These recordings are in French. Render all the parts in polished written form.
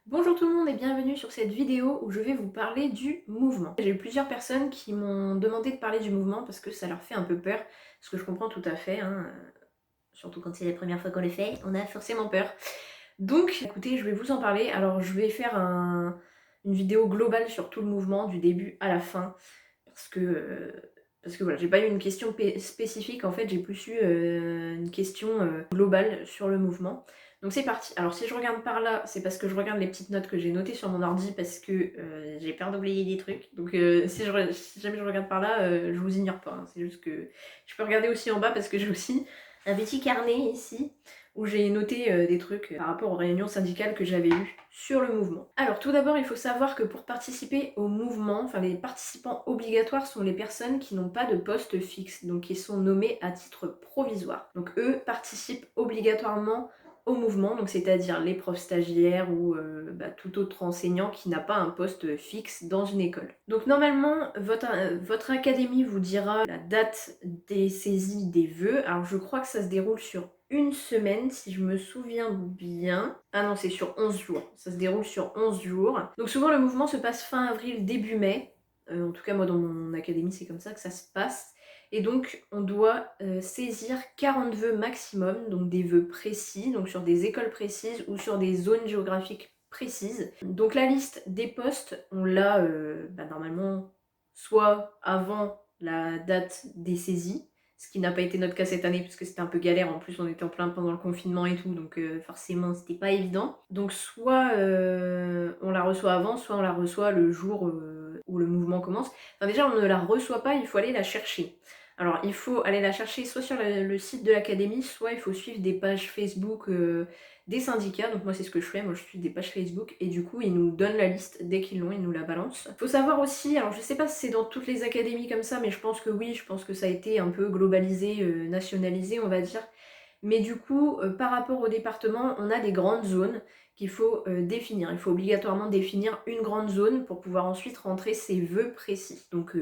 Bonjour tout le monde et bienvenue sur cette vidéo où je vais vous parler du mouvement. J'ai eu plusieurs personnes qui m'ont demandé de parler du mouvement parce que ça leur fait un peu peur, ce que je comprends tout à fait, hein, surtout quand c'est la première fois qu'on le fait, on a forcément peur. Donc écoutez, je vais vous en parler. Alors je vais faire une vidéo globale sur tout le mouvement, du début à la fin, parce que, voilà, j'ai pas eu une question spécifique, en fait j'ai plus eu une question globale sur le mouvement. Donc c'est parti. Alors si je regarde par là, c'est parce que je regarde les petites notes que j'ai notées sur mon ordi parce que j'ai peur d'oublier des trucs. Donc si jamais je regarde par là, je vous ignore pas, hein. C'est juste que je peux regarder aussi en bas parce que j'ai aussi un petit carnet ici où j'ai noté des trucs par rapport aux réunions syndicales que j'avais eues sur le mouvement. Alors tout d'abord, il faut savoir que pour participer au mouvement, enfin les participants obligatoires sont les personnes qui n'ont pas de poste fixe, donc qui sont nommés à titre provisoire. Donc eux participent obligatoirement au mouvement, donc c'est-à-dire les profs stagiaires ou tout autre enseignant qui n'a pas un poste fixe dans une école. Donc normalement, votre académie vous dira la date des saisies des vœux. Alors je crois que ça se déroule sur une semaine, si je me souviens bien. Ah non, c'est sur 11 jours. Ça se déroule sur 11 jours. Donc souvent le mouvement se passe fin avril, début mai. En tout cas, moi dans mon académie, c'est comme ça que ça se passe. Et donc on doit saisir 40 vœux maximum, donc des vœux précis, donc sur des écoles précises ou sur des zones géographiques précises. Donc la liste des postes, on l'a normalement soit avant la date des saisies, ce qui n'a pas été notre cas cette année puisque c'était un peu galère, en plus on était en plein pendant le confinement et tout, donc forcément c'était pas évident. Donc soit on la reçoit avant, soit on la reçoit le jour où le mouvement commence. Enfin déjà on ne la reçoit pas, il faut aller la chercher. Alors il faut aller la chercher soit sur le site de l'académie, soit il faut suivre des pages Facebook des syndicats. Donc moi c'est ce que je fais, moi je suis des pages Facebook et du coup ils nous donnent la liste dès qu'ils l'ont, ils nous la balancent. Faut savoir aussi, alors je sais pas si c'est dans toutes les académies comme ça, mais je pense que oui, je pense que ça a été un peu globalisé, nationalisé on va dire. Mais du coup, par rapport au département, on a des grandes zones qu'il faut définir. Il faut obligatoirement définir une grande zone pour pouvoir ensuite rentrer ses vœux précis. Donc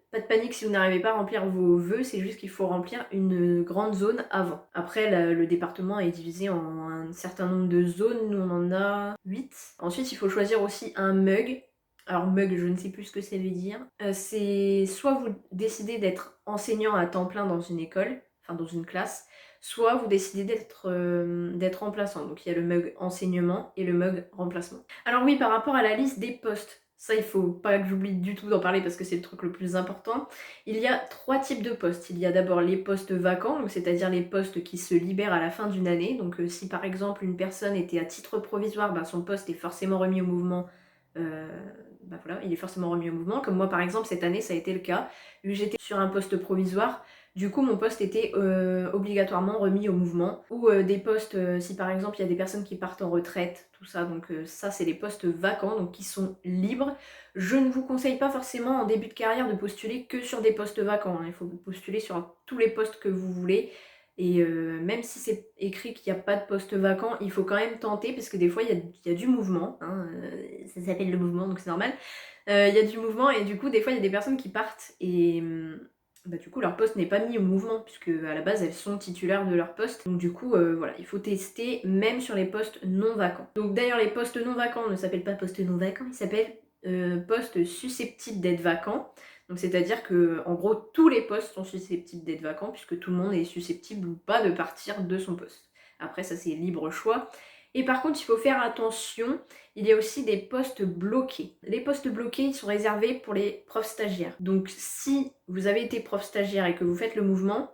pas de panique si vous n'arrivez pas à remplir vos vœux, c'est juste qu'il faut remplir une grande zone avant. Après, le département est divisé en un certain nombre de zones, nous on en a 8. Ensuite, il faut choisir aussi un MUG. Alors MUG, je ne sais plus ce que ça veut dire. C'est soit vous décidez d'être enseignant à temps plein dans une école, enfin dans une classe, soit vous décidez d'être remplaçant. Donc il y a le MUG enseignement et le MUG remplacement. Alors oui, par rapport à la liste des postes, ça il faut pas que j'oublie du tout d'en parler parce que c'est le truc le plus important. Il y a 3 types de postes. Il y a d'abord les postes vacants, donc c'est-à-dire les postes qui se libèrent à la fin d'une année. Donc si par exemple une personne était à titre provisoire, son poste est forcément remis au mouvement. euh, voilà, il est forcément remis au mouvement. Comme moi par exemple cette année ça a été le cas. Vu que j'étais sur un poste provisoire, du coup, mon poste était obligatoirement remis au mouvement. Ou des postes, si par exemple il y a des personnes qui partent en retraite, tout ça, donc ça c'est les postes vacants, donc qui sont libres. Je ne vous conseille pas forcément en début de carrière de postuler que sur des postes vacants, hein. Il faut postuler sur tous les postes que vous voulez. Et même si c'est écrit qu'il n'y a pas de poste vacant, il faut quand même tenter parce que des fois il y a du mouvement, hein, ça s'appelle le mouvement donc c'est normal. Il y a du mouvement et du coup des fois il y a des personnes qui partent et du coup leur poste n'est pas mis au mouvement puisque à la base elles sont titulaires de leur poste. Donc du coup voilà, il faut tester même sur les postes non vacants. Donc d'ailleurs les postes non vacants ne s'appellent pas postes non vacants, ils s'appellent postes susceptibles d'être vacants. Donc c'est-à-dire que en gros tous les postes sont susceptibles d'être vacants puisque tout le monde est susceptible ou pas de partir de son poste. Après ça c'est libre choix. Et par contre il faut faire attention, il y a aussi des postes bloqués. Les postes bloqués, ils sont réservés pour les profs stagiaires. Donc si vous avez été prof stagiaire et que vous faites le mouvement,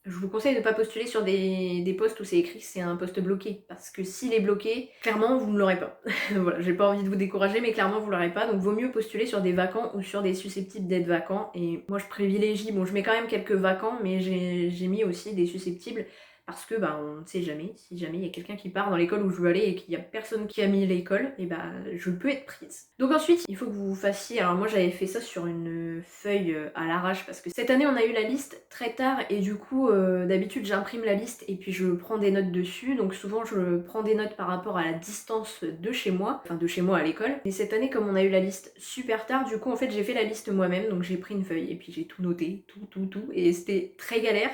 je vous conseille de ne pas postuler sur des postes où c'est écrit que c'est un poste bloqué. Parce que s'il est bloqué, clairement, vous ne l'aurez pas. Voilà, j'ai pas envie de vous décourager, mais clairement, vous l'aurez pas. Donc vaut mieux postuler sur des vacants ou sur des susceptibles d'être vacants. Et moi, je privilégie, bon, je mets quand même quelques vacants, mais j'ai mis aussi des susceptibles parce que on ne sait jamais, si jamais il y a quelqu'un qui part dans l'école où je veux aller et qu'il n'y a personne qui a mis l'école, et je peux être prise. Donc ensuite, il faut que vous fassiez, alors moi j'avais fait ça sur une feuille à l'arrache parce que cette année on a eu la liste très tard et du coup d'habitude j'imprime la liste et puis je prends des notes dessus, donc souvent je prends des notes par rapport à la distance de chez moi, enfin de chez moi à l'école. Et cette année comme on a eu la liste super tard, du coup en fait j'ai fait la liste moi-même, donc j'ai pris une feuille et puis j'ai tout noté, tout, et c'était très galère.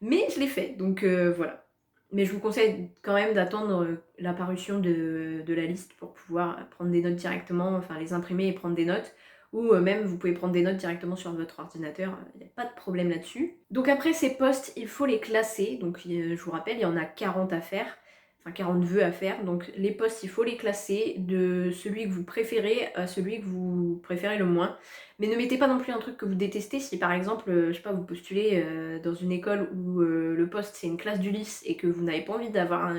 Mais je l'ai fait, donc voilà. Mais je vous conseille quand même d'attendre la parution de la liste pour pouvoir prendre des notes directement, enfin les imprimer et prendre des notes. Ou même vous pouvez prendre des notes directement sur votre ordinateur, il n'y a pas de problème là-dessus. Donc après ces postes, il faut les classer. Donc je vous rappelle, il y en a 40 à faire. Enfin 40 vœux à faire, donc les postes il faut les classer de celui que vous préférez à celui que vous préférez le moins. Mais ne mettez pas non plus un truc que vous détestez. Si par exemple, je sais pas, vous postulez dans une école où le poste c'est une classe d'Ulysse et que vous n'avez pas envie d'avoir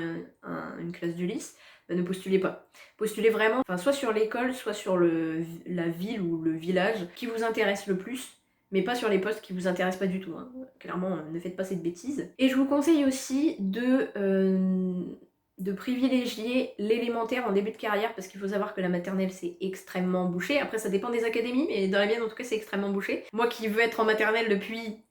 une classe d'Ulysse, bah, ne postulez pas. Postulez vraiment, enfin soit sur l'école, soit sur la ville ou le village qui vous intéresse le plus, mais pas sur les postes qui vous intéressent pas du tout. Hein. Clairement, ne faites pas cette bêtise. Et je vous conseille aussi de privilégier l'élémentaire en début de carrière parce qu'il faut savoir que la maternelle c'est extrêmement bouché. Après ça dépend des académies, mais dans la mienne en tout cas c'est extrêmement bouché. Moi qui veux être en maternelle depuis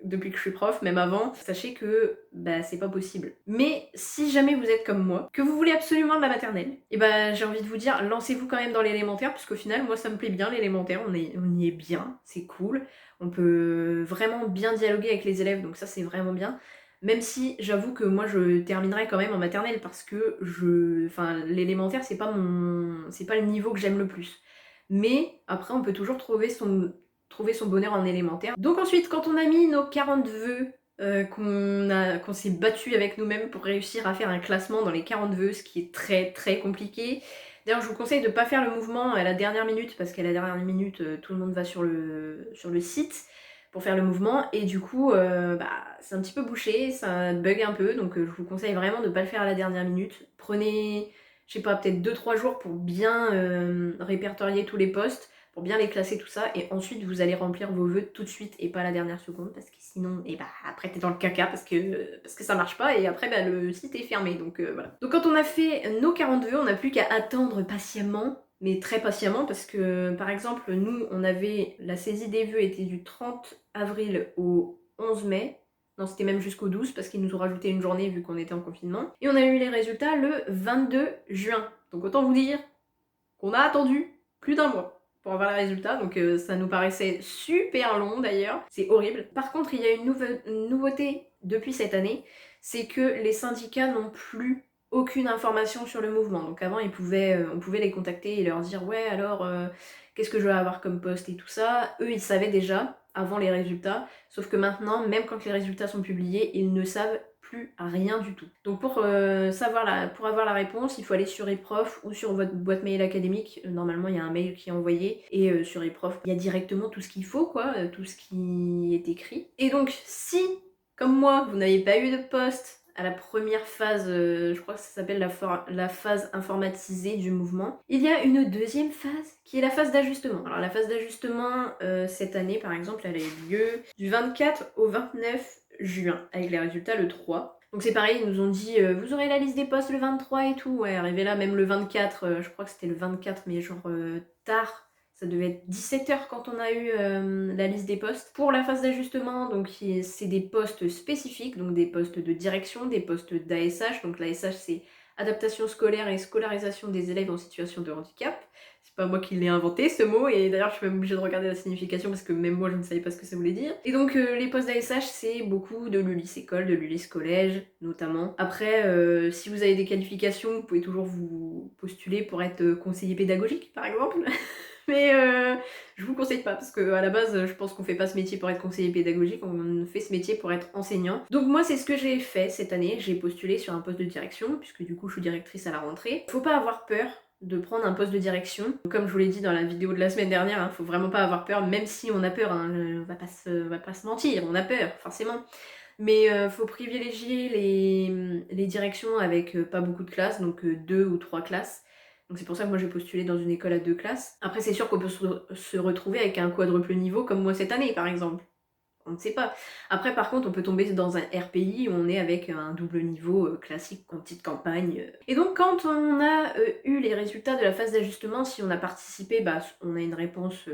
que je suis prof, même avant, sachez que bah, c'est pas possible. Mais si jamais vous êtes comme moi, que vous voulez absolument de la maternelle, et bah j'ai envie de vous dire, lancez-vous quand même dans l'élémentaire, parce qu'au final, moi ça me plaît bien l'élémentaire, on y est bien, c'est cool, on peut vraiment bien dialoguer avec les élèves, donc ça c'est vraiment bien. Même si j'avoue que moi je terminerai quand même en maternelle parce que enfin l'élémentaire c'est pas le niveau que j'aime le plus. Mais après on peut toujours trouver son bonheur en élémentaire. Donc ensuite, quand on a mis nos 40 vœux, qu'on s'est battu avec nous-mêmes pour réussir à faire un classement dans les 40 vœux, ce qui est très très compliqué. D'ailleurs, je vous conseille de ne pas faire le mouvement à la dernière minute, parce qu'à la dernière minute, tout le monde va sur le site pour faire le mouvement, et du coup, c'est un petit peu bouché, ça bug un peu, donc je vous conseille vraiment de ne pas le faire à la dernière minute. Prenez, je sais pas, peut-être 2-3 jours pour bien répertorier tous les postes, pour bien les classer tout ça, et ensuite vous allez remplir vos vœux tout de suite et pas à la dernière seconde, parce que sinon, et après t'es dans le caca parce que ça marche pas, et après le site est fermé, donc voilà. Donc quand on a fait nos 40 vœux, on n'a plus qu'à attendre patiemment, mais très patiemment, parce que par exemple, nous, on avait, la saisie des vœux était du 30 avril au 11 mai, non, c'était même jusqu'au 12 parce qu'ils nous ont rajouté une journée vu qu'on était en confinement. Et on a eu les résultats le 22 juin. Donc autant vous dire qu'on a attendu plus d'un mois pour avoir les résultats. Donc ça nous paraissait super long d'ailleurs. C'est horrible. Par contre, il y a une nouveauté depuis cette année. C'est que les syndicats n'ont plus aucune information sur le mouvement. Donc avant, on pouvait les contacter et leur dire « Ouais, alors, qu'est-ce que je vais avoir comme poste et tout ça ?» Eux, ils savaient déjà avant les résultats, sauf que maintenant, même quand les résultats sont publiés, ils ne savent plus rien du tout. Donc pour avoir la réponse, il faut aller sur eProf ou sur votre boîte mail académique. Normalement, il y a un mail qui est envoyé, et sur eProf, il y a directement tout ce qu'il faut, quoi, tout ce qui est écrit. Et donc, si, comme moi, vous n'avez pas eu de poste à la première phase, je crois que ça s'appelle la phase informatisée du mouvement. Il y a une deuxième phase qui est la phase d'ajustement. Alors la phase d'ajustement, cette année par exemple, elle a eu lieu du 24 au 29 juin, avec les résultats le 3. Donc c'est pareil, ils nous ont dit vous aurez la liste des postes le 23 et tout. Ouais, arrivé là, même le 24, je crois que c'était le 24, mais genre tard. Ça devait être 17h quand on a eu la liste des postes. Pour la phase d'ajustement, donc c'est des postes spécifiques, donc des postes de direction, des postes d'ASH. Donc l'ASH c'est adaptation scolaire et scolarisation des élèves en situation de handicap. C'est pas moi qui l'ai inventé ce mot, et d'ailleurs je suis même obligée de regarder la signification parce que même moi je ne savais pas ce que ça voulait dire. Et donc les postes d'ASH c'est beaucoup de l'Ulysse école, de l'Ulysse collège notamment. Après si vous avez des qualifications, vous pouvez toujours vous postuler pour être conseiller pédagogique par exemple. Mais je vous conseille pas parce que à la base je pense qu'on fait pas ce métier pour être conseiller pédagogique, on fait ce métier pour être enseignant. Donc moi c'est ce que j'ai fait cette année, j'ai postulé sur un poste de direction puisque du coup je suis directrice à la rentrée. Faut pas avoir peur de prendre un poste de direction. Comme je vous l'ai dit dans la vidéo de la semaine dernière, hein, faut vraiment pas avoir peur, même si on a peur, hein, on va pas se mentir, on a peur forcément. Mais faut privilégier les directions avec pas beaucoup de classes, donc 2 ou 3 classes. Donc c'est pour ça que moi j'ai postulé dans une école à 2 classes. Après c'est sûr qu'on peut se retrouver avec un quadruple niveau comme moi cette année par exemple. On ne sait pas. Après par contre on peut tomber dans un RPI où on est avec un double niveau classique en petite campagne. Et donc quand on a eu les résultats de la phase d'ajustement, si on a participé, on a une réponse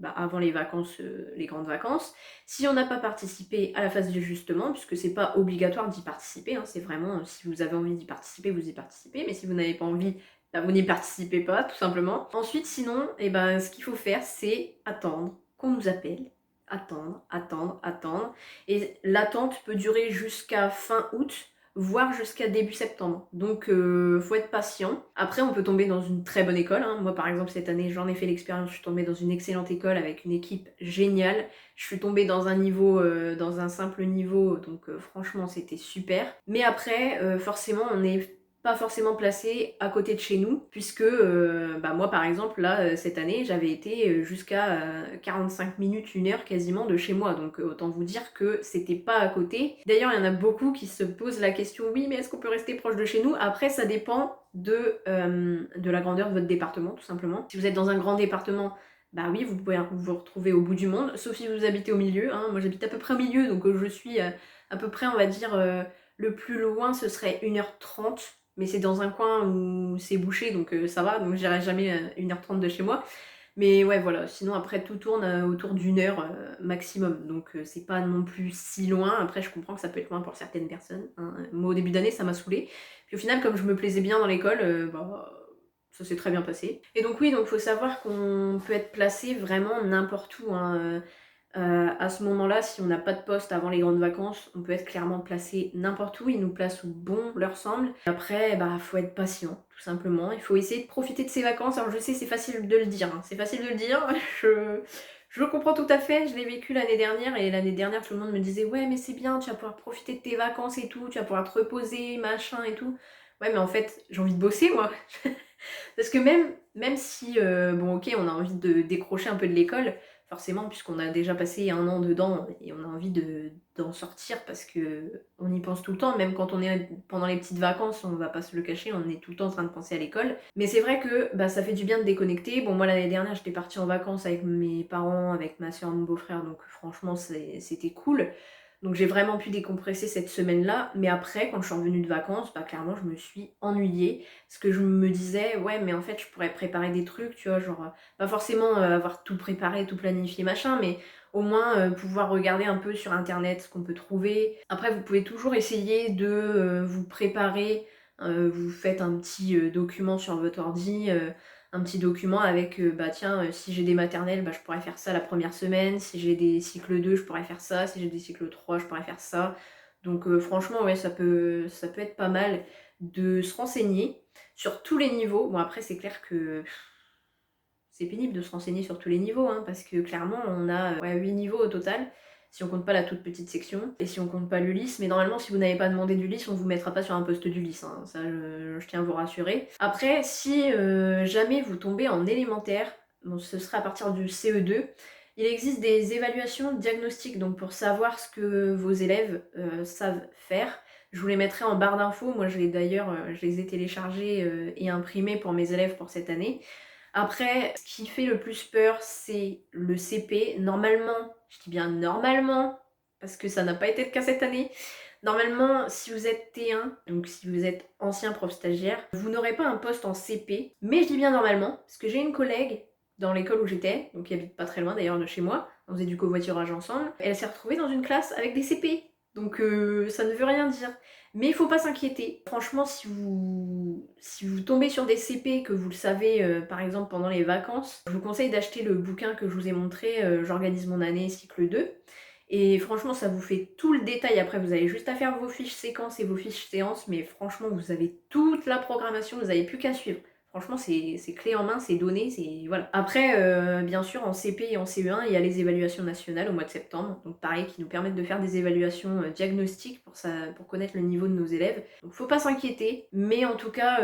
avant les vacances, les grandes vacances. Si on n'a pas participé à la phase d'ajustement, puisque c'est pas obligatoire d'y participer, hein, c'est vraiment si vous avez envie d'y participer, vous y participez, mais si vous n'avez pas envie, vous n'y participez pas tout simplement. Ensuite sinon, ce qu'il faut faire c'est attendre qu'on nous appelle. Attendre. Et l'attente peut durer jusqu'à fin août. voire jusqu'à début septembre. Donc faut être patient. Après on peut tomber dans une très bonne école, hein. Moi par exemple cette année j'en ai fait l'expérience, je suis tombée dans une excellente école avec une équipe géniale. Je suis tombée dans un niveau, dans un simple niveau, donc franchement c'était super. Mais après forcément on est pas forcément placé à côté de chez nous, puisque bah moi par exemple là cette année j'avais été jusqu'à 45 minutes, 1 heure quasiment de chez moi, donc autant vous dire que c'était pas à côté. D'ailleurs il y en a beaucoup qui se posent la question, oui mais est-ce qu'on peut rester proche de chez nous? Après ça dépend de la grandeur de votre département tout simplement. Si vous êtes dans un grand département, bah oui vous pouvez vous retrouver au bout du monde, sauf si vous habitez au milieu, hein. Moi j'habite à peu près au milieu, donc je suis à peu près on va dire le plus loin ce serait 1 h 30, mais c'est dans un coin où c'est bouché, donc ça va, donc j'irai jamais 1 h 30 de chez moi. Mais ouais, voilà, sinon après tout tourne autour d'1 heure maximum, donc c'est pas non plus si loin. Après, je comprends que ça peut être loin pour certaines personnes, hein. Moi, au début d'année, ça m'a saoulée. Puis au final, comme je me plaisais bien dans l'école, bah, ça s'est très bien passé. Et donc oui, donc faut savoir qu'on peut être placé vraiment n'importe où, hein. À ce moment-là, si on n'a pas de poste avant les grandes vacances, on peut être clairement placé n'importe où, ils nous placent où bon leur semble. Après, bah faut être patient, tout simplement. Il faut essayer de profiter de ses vacances. Alors je sais, c'est facile de le dire, hein. C'est facile de le dire, je le comprends tout à fait, je l'ai vécu l'année dernière, et l'année dernière tout le monde me disait ouais mais c'est bien, tu vas pouvoir profiter de tes vacances et tout, tu vas pouvoir te reposer, machin et tout. Ouais mais en fait, j'ai envie de bosser moi. Parce que même si, bon ok, on a envie de décrocher un peu de l'école, forcément, puisqu'on a déjà passé 1 an dedans et on a envie d'en sortir parce que on y pense tout le temps, même quand on est pendant les petites vacances, on va pas se le cacher, on est tout le temps en train de penser à l'école. Mais c'est vrai que bah, ça fait du bien de déconnecter. Bon, moi l'année dernière, j'étais partie en vacances avec mes parents, avec ma soeur, mon beau-frère, donc franchement, c'était cool. Donc j'ai vraiment pu décompresser cette semaine-là, mais après, quand je suis revenue de vacances, bah clairement, je me suis ennuyée. Parce que je me disais, ouais, mais en fait, je pourrais préparer des trucs, tu vois, genre, pas forcément avoir tout préparé, tout planifié, machin, mais au moins pouvoir regarder un peu sur internet ce qu'on peut trouver. Après, vous pouvez toujours essayer de vous préparer, vous faites un petit document sur votre ordi, un petit document avec, bah tiens, si j'ai des maternelles, bah je pourrais faire ça la première semaine, si j'ai des cycles 2, je pourrais faire ça, si j'ai des cycles 3, je pourrais faire ça. Donc franchement, ouais, ça peut être pas mal de se renseigner sur tous les niveaux. Bon après c'est clair que c'est pénible de se renseigner sur tous les niveaux, hein, parce que clairement on a ouais, 8 niveaux au total, si on compte pas la toute petite section, et si on compte pas l'Ulysse, mais normalement si vous n'avez pas demandé d'Ulysse, on vous mettra pas sur un poste d'Ulysse, hein, ça je tiens à vous rassurer. Après, si jamais vous tombez en élémentaire, bon, ce sera à partir du CE2, il existe des évaluations diagnostiques, donc pour savoir ce que vos élèves savent faire. Je vous les mettrai en barre d'infos, moi d'ailleurs je les ai téléchargés et imprimés pour mes élèves pour cette année. Après, ce qui fait le plus peur, c'est le CP. Normalement, je dis bien normalement, parce que ça n'a pas été le cas cette année. Normalement, si vous êtes T1, donc si vous êtes ancien prof stagiaire, vous n'aurez pas un poste en CP. Mais je dis bien normalement, parce que j'ai une collègue dans l'école où j'étais, donc qui habite pas très loin d'ailleurs de chez moi, on faisait du covoiturage ensemble, elle s'est retrouvée dans une classe avec des CP. Donc ça ne veut rien dire. Mais il faut pas s'inquiéter. Franchement, si vous tombez sur des CP que vous le savez, par exemple pendant les vacances, je vous conseille d'acheter le bouquin que je vous ai montré, J'organise mon année, cycle 2. Et franchement, ça vous fait tout le détail. Après, vous avez juste à faire vos fiches séquences et vos fiches séances, mais franchement, vous avez toute la programmation, vous n'avez plus qu'à suivre. Franchement, c'est clé en main, c'est donné, c'est voilà. Après, bien sûr, en CP et en CE1, il y a les évaluations nationales au mois de septembre. Donc pareil, qui nous permettent de faire des évaluations diagnostiques pour connaître le niveau de nos élèves. Donc faut pas s'inquiéter, mais en tout cas,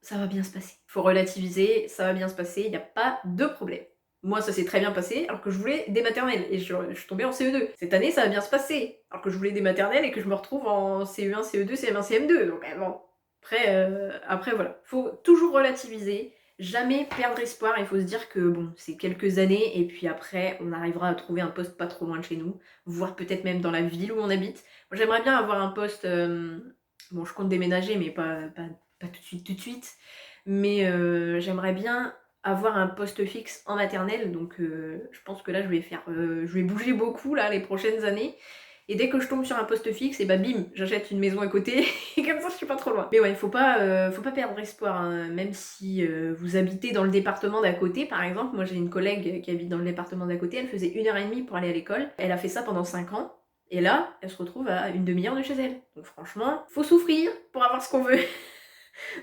ça va bien se passer. Faut relativiser, ça va bien se passer, il n'y a pas de problème. Moi, ça s'est très bien passé, alors que je voulais des maternelles, et je suis tombée en CE2. Cette année, ça va bien se passer, alors que je voulais des maternelles et que je me retrouve en CE1, CE2, CM1, CM2. Donc bon, après voilà. Faut toujours relativiser, jamais perdre espoir, il faut se dire que bon, c'est quelques années, et puis après, on arrivera à trouver un poste pas trop loin de chez nous, voire peut-être même dans la ville où on habite. Moi, j'aimerais bien avoir un poste... bon, je compte déménager, mais pas tout de suite. Mais j'aimerais bien avoir un poste fixe en maternelle, donc je pense que là je vais bouger beaucoup là les prochaines années, et dès que je tombe sur un poste fixe, et bah bim, j'achète une maison à côté, et comme ça je suis pas trop loin. Mais ouais, faut pas perdre espoir, hein. Même si vous habitez dans le département d'à côté, par exemple, moi j'ai une collègue qui habite dans le département d'à côté, elle faisait 1 h 30 pour aller à l'école, elle a fait ça pendant 5 ans, Et là, elle se retrouve à une demi-heure de chez elle. Donc franchement, faut souffrir pour avoir ce qu'on veut.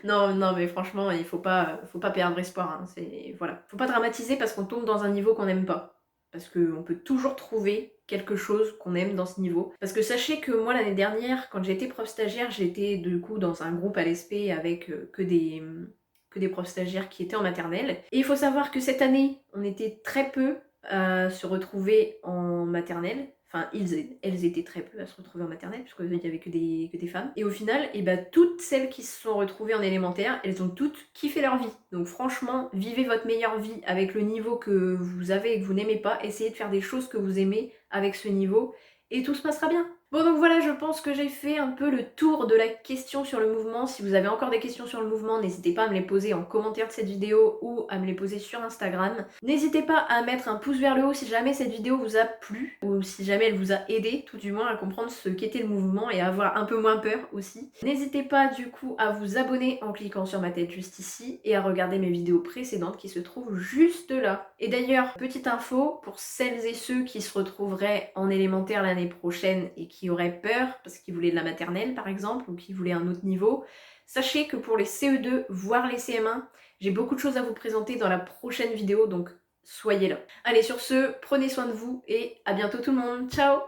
Non, non, mais franchement, il faut pas perdre espoir, hein. Voilà. Faut pas dramatiser parce qu'on tombe dans un niveau qu'on n'aime pas. Parce qu'on peut toujours trouver quelque chose qu'on aime dans ce niveau. Parce que sachez que moi, l'année dernière, quand j'étais prof stagiaire, j'étais du coup dans un groupe à l'ESP avec que des profs stagiaires qui étaient en maternelle. Et il faut savoir que cette année, on était très peu à se retrouver en maternelle. Enfin, elles étaient très peu à se retrouver en maternelle, puisqu'il n'y avait que des femmes. Et au final, et bah, toutes celles qui se sont retrouvées en élémentaire, elles ont toutes kiffé leur vie. Donc franchement, vivez votre meilleure vie avec le niveau que vous avez et que vous n'aimez pas. Essayez de faire des choses que vous aimez avec ce niveau, et tout se passera bien. Bon, donc voilà, je pense que j'ai fait un peu le tour de la question sur le mouvement. Si vous avez encore des questions sur le mouvement, n'hésitez pas à me les poser en commentaire de cette vidéo ou à me les poser sur Instagram. N'hésitez pas à mettre un pouce vers le haut si jamais cette vidéo vous a plu, ou si jamais elle vous a aidé, tout du moins à comprendre ce qu'était le mouvement et à avoir un peu moins peur aussi. N'hésitez pas du coup à vous abonner en cliquant sur ma tête juste ici et à regarder mes vidéos précédentes qui se trouvent juste là. Et d'ailleurs, petite info, pour celles et ceux qui se retrouveraient en élémentaire l'année prochaine et qui auraient peur parce qu'ils voulaient de la maternelle par exemple ou qui voulaient un autre niveau, sachez que pour les CE2 voire les CM1, j'ai beaucoup de choses à vous présenter dans la prochaine vidéo, donc soyez là. Allez, sur ce, prenez soin de vous et à bientôt tout le monde. Ciao!